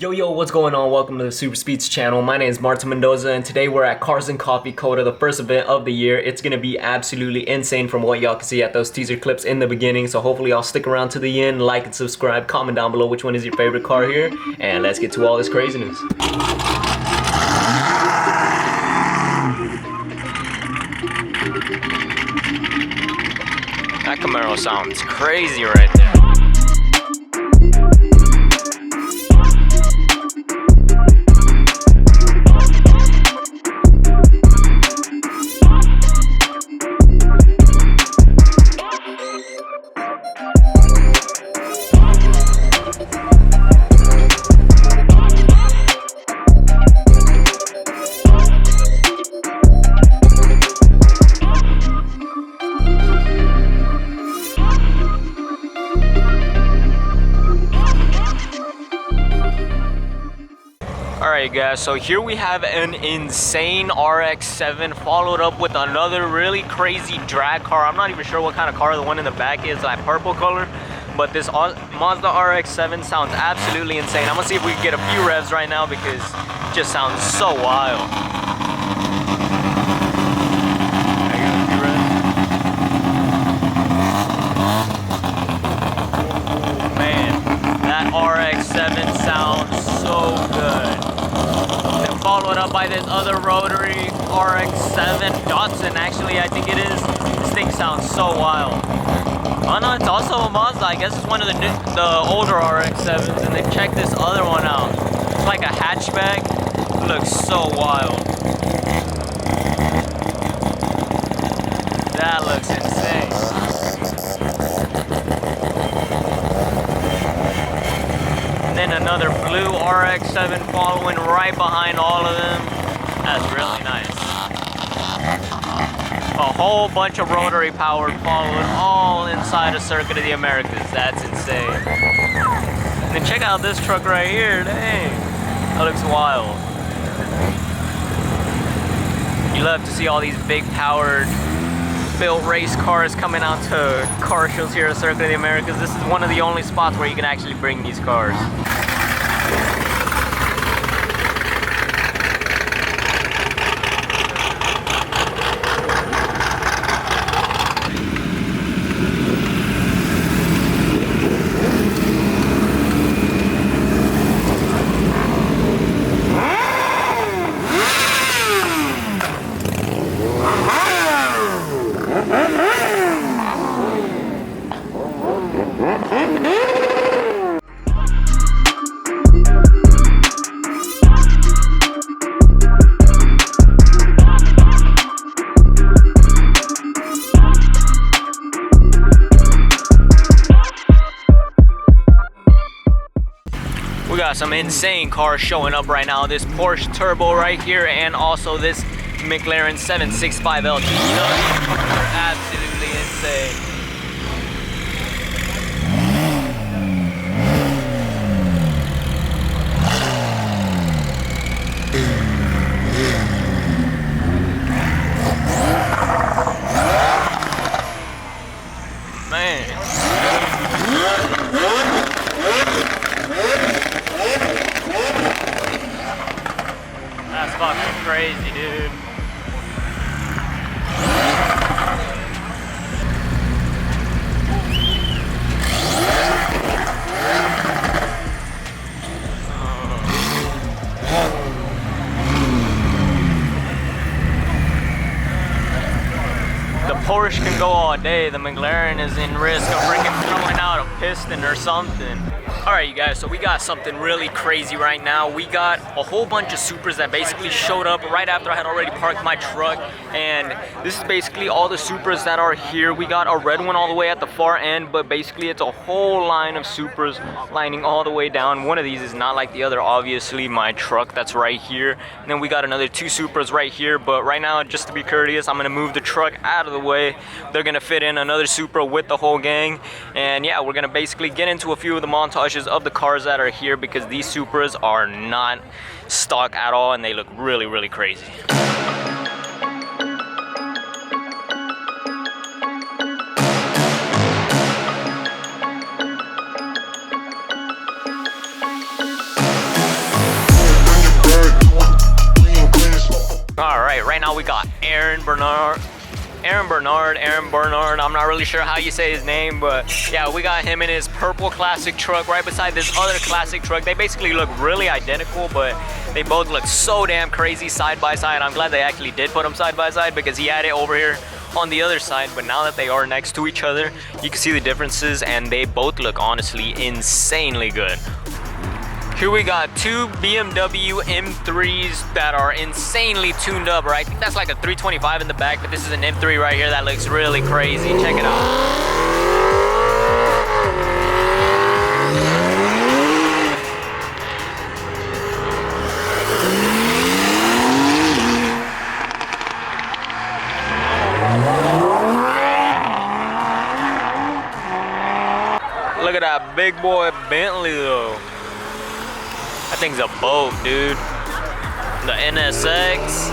Yo, what's going on? Welcome to the Super Speeds channel. My name is Martin Mendoza, and today we're at Cars and Coffee COTA, the first event of the year. It's gonna be absolutely insane from what y'all can see at those teaser clips in the beginning, so hopefully y'all stick around to the end, like and subscribe, comment down below which one is your favorite car here, and let's get to all this craziness. That Camaro sounds crazy right there. Alright guys, so here we have an insane RX-7 followed up with another really crazy drag car. I'm not even sure what kind of car the one in the back is, that purple color. But this Mazda RX-7 sounds absolutely insane. I'm gonna see if we can get a few revs right now because it just sounds so wild. Man, that RX-7 sounds so good. Followed up by this other Rotary RX-7 Datsun, actually I think it is. This thing sounds so wild. Oh no, it's also a Mazda. I guess it's one of the older RX-7s. And then check this other one out. It's like a hatchback. It looks so wild. That looks insane. And then another blue RX-7 following right behind all of them. That's really nice. A whole bunch of rotary powered following all inside a Circuit of the Americas. That's insane. And then check out this truck right here. Dang. That looks wild. You love to see all these big powered built race cars coming out to car shows here at Circuit of the Americas. This is one of the only spots where you can actually bring these cars. We got some insane cars showing up right now. This Porsche Turbo right here, and also this Mclaren 765 LT. They're absolutely insane. Man. That's fucking crazy, dude. The Porsche can go all day. The Mclaren is in risk of freaking throwing out a piston or something. Alright you guys, so we got something really crazy right now. We got a whole bunch of Supras that basically showed up right after I had already parked my truck. And this is basically all the Supras that are here. We got a red one all the way at the far end, but basically it's a whole line of Supras lining all the way down. One of these is not like the other, obviously, my truck that's right here. And then we got another two Supras right here, but right now, just to be courteous, I'm gonna move the truck out of the way. They're gonna fit in another Supra with the whole gang. And yeah, we're gonna basically get into a few of the montages of the cars that are here because these Supras are not stock at all and they look really crazy. Bernard. I'm not really sure how you say his name, but yeah, we got him in his purple classic truck right beside this other classic truck. They basically look really identical, but they both look so damn crazy side by side. I'm glad they actually did put them side by side because he had it over here on the other side, but now that they are next to each other, you can see the differences, and they both look honestly insanely good. Here we got two BMW M3s that are insanely tuned up, right? I think that's like a 325 in the back, but this is an M3 right here that looks really crazy. Check it out. Look at that big boy Bentley though. That thing's a boat, dude. The NSX.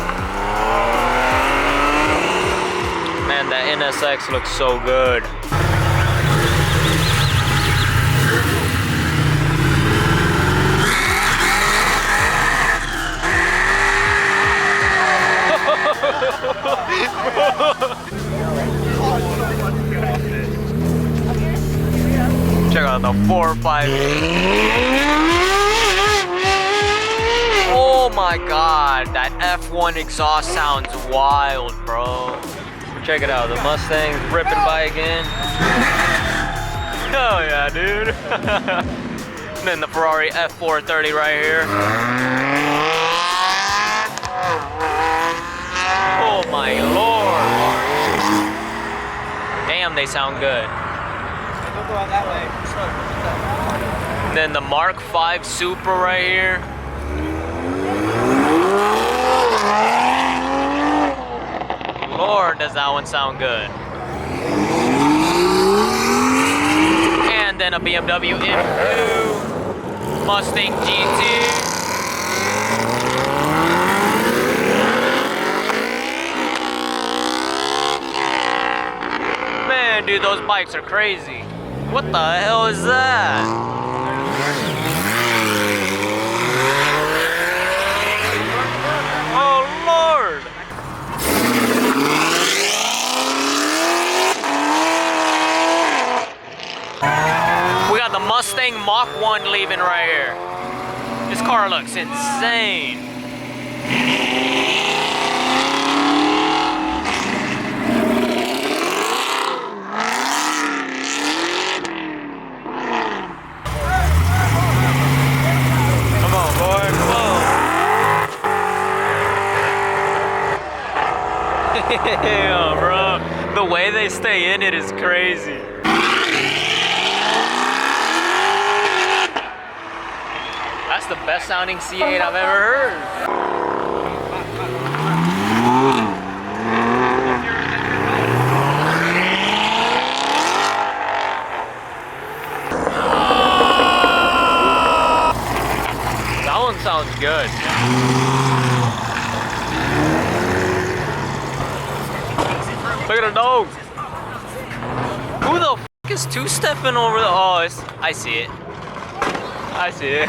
Man, that NSX looks so good. Check out the 4.5. Oh my god, that F1 exhaust sounds wild, bro. Check it out, the Mustang's ripping by again. Hell yeah, dude. And then the Ferrari F430 right here. Oh my lord. Damn, they sound good. And then the Mark 5 Supra right here. Lord, does that one sound good. And then a BMW M2 Mustang GT. Man, dude, those bikes are crazy. What the hell is that? Oh, Lord. We got the Mustang Mach 1 leaving right here. This car looks insane. Come on, boy, come on. Yeah, bro. The way they stay in it is crazy. That's the best sounding C8 I've ever heard. That one sounds good. Look at the dog. Who the f is two-stepping over the... Oh, I see it. I see it.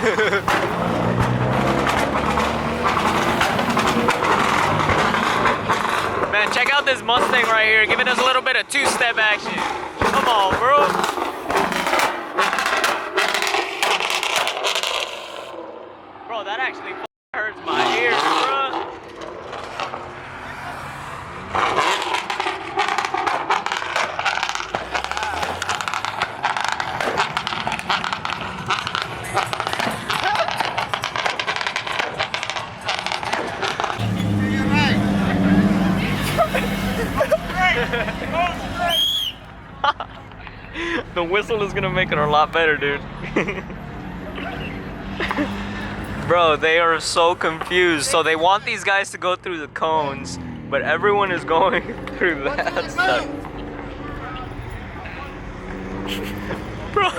Man, check out this Mustang right here, giving us a little bit of two-step action. Come on, bro. Bro, that actually hurts my ears, bro. The whistle is gonna make it a lot better, dude. Bro, they are so confused. So they want these guys to go through the cones, but everyone is going through that stuff. Bro.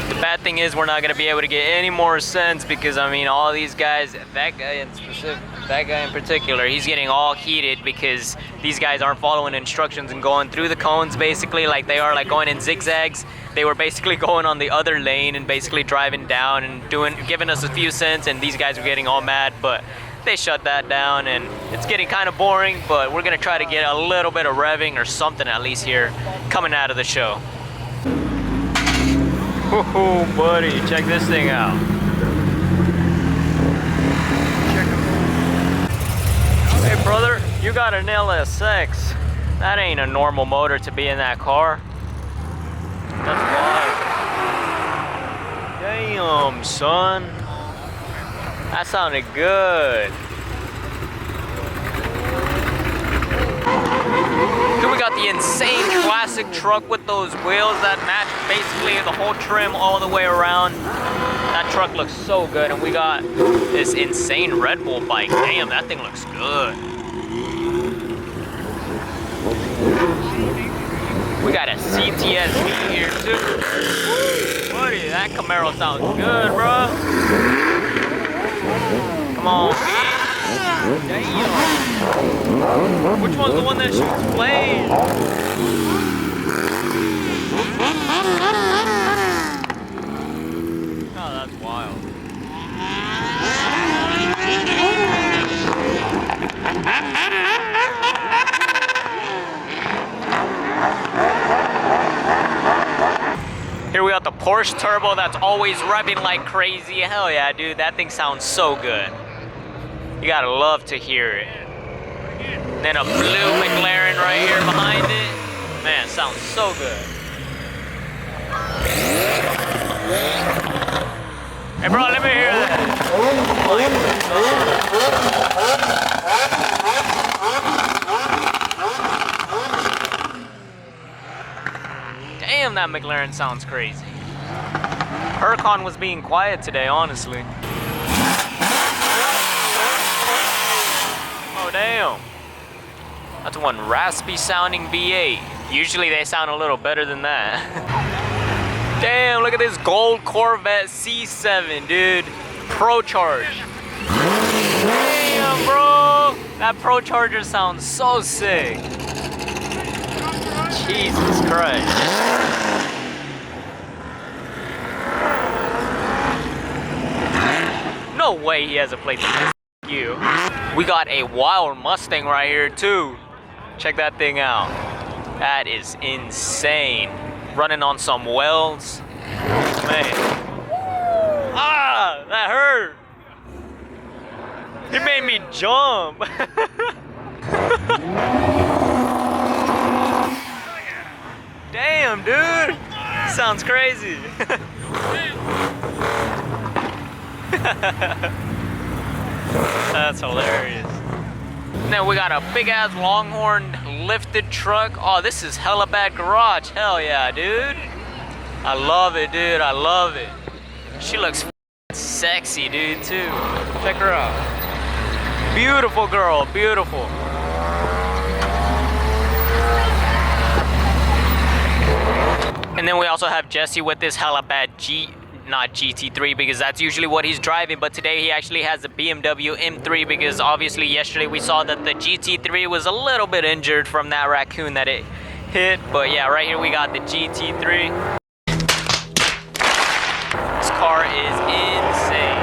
The bad thing is we're not gonna be able to get any more sense because I mean all these guys, that guy in specific. That guy in particular, he's getting all heated because these guys aren't following instructions and going through the cones basically like they are, like going in zigzags. They were basically going on the other lane and basically driving down and giving us a few cents, and these guys were getting all mad, but they shut that down and it's getting kind of boring, but we're gonna try to get a little bit of revving or something at least here coming out of the show. Oh, buddy, check this thing out. Hey brother, you got an LSX. That ain't a normal motor to be in that car. That's wild. Damn, son. That sounded good. Then we got the insane classic truck with those wheels that match basically the whole trim all the way around. That truck looks so good, and we got this insane Red Bull bike. Damn, that thing looks good. We got a CTSV here too. Woo, buddy, that Camaro sounds good, bro. Come on, bitch. Damn. Which one's the one that shoots flames? Oh, that's wild. Here we got the Porsche Turbo that's always revving like crazy. Hell yeah, dude, that thing sounds so good. You gotta love to hear it. Then a blue McLaren right here behind it. Man, sounds so good. Hey bro, let me hear that. Damn, that McLaren sounds crazy. Huracan was being quiet today, honestly. Oh damn. That's one raspy sounding V8. Usually they sound a little better than that. Damn, look at this gold Corvette C7, dude. Pro Charge. Damn, bro. That Pro Charger sounds so sick. Jesus Christ. No way he has a plate that says you. We got a wild Mustang right here too. Check that thing out. That is insane. Running on some wells. Man. Ah, that hurt. It made me jump. Damn, dude. Sounds crazy. That's hilarious. Then we got a big ass Longhorn lifted truck. Oh, this is hella bad garage. Hell yeah, dude. I love it, dude. I love it. She looks sexy, dude, too. Check her out. Beautiful girl, beautiful. And then we also have Jesse with this hella bad not GT3, because that's usually what he's driving, but today he actually has a BMW M3 because obviously yesterday we saw that the GT3 was a little bit injured from that raccoon that it hit. But yeah, right here we got the GT3. This car is insane.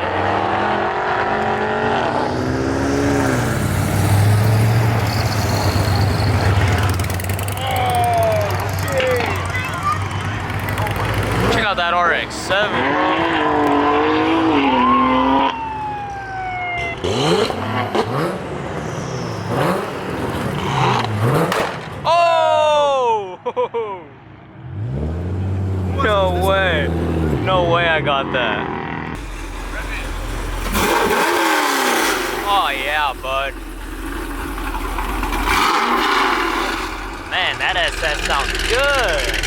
Check out that RX-7, bro. Oh! No way. No way I got that. Oh yeah, bud. Man, that SS sounds good.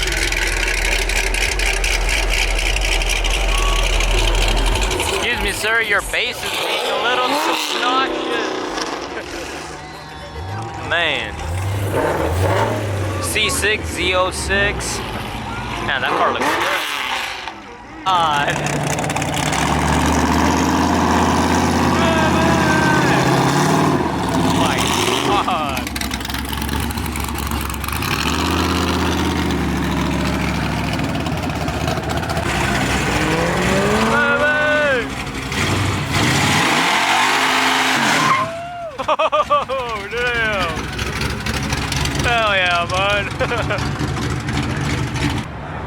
Excuse me, sir, your bass is being a little obnoxious. Man. C6, Z06. Man, that car looks good. Oh, damn. Hell yeah, bud.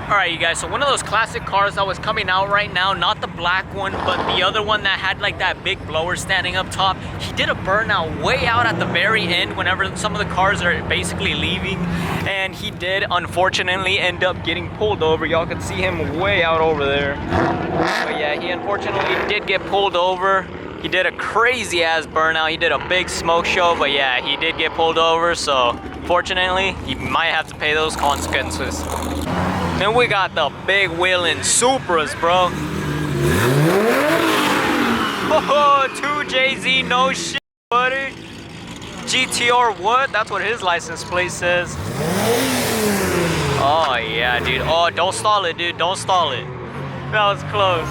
Alright, you guys, so one of those classic cars that was coming out right now, not the black one, but the other one that had like that big blower standing up top, he did a burnout way out at the very end whenever some of the cars are basically leaving, and he did unfortunately end up getting pulled over. Y'all can see him way out over there. But yeah, he unfortunately did get pulled over. He did a crazy ass burnout. He did a big smoke show, but yeah, he did get pulled over, so fortunately, he might have to pay those consequences. Then we got the big wheeling Supras, bro. Oh, 2JZ, no shit, buddy. GTR what? That's what his license plate says. Oh yeah, dude. Oh, don't stall it, dude. Don't stall it. That was close.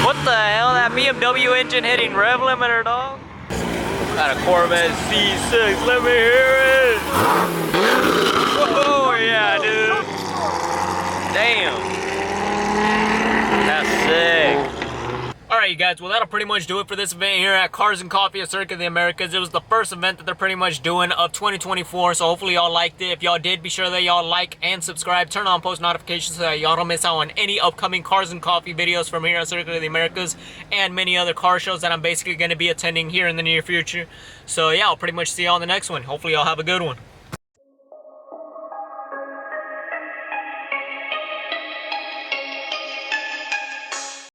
What the hell? That BMW engine hitting rev limiter, dog? Got a Corvette C6. Let me hear it. Oh yeah, dude. Damn. That's sick. Alright, you guys, well, that'll pretty much do it for this event here at Cars and Coffee at Circuit of the Americas. It was the first event that they're pretty much doing of 2024, so hopefully y'all liked it. If y'all did, be sure that y'all like and subscribe. Turn on post notifications so that y'all don't miss out on any upcoming Cars and Coffee videos from here at Circuit of the Americas and many other car shows that I'm basically going to be attending here in the near future. So yeah, I'll pretty much see y'all in the next one. Hopefully y'all have a good one.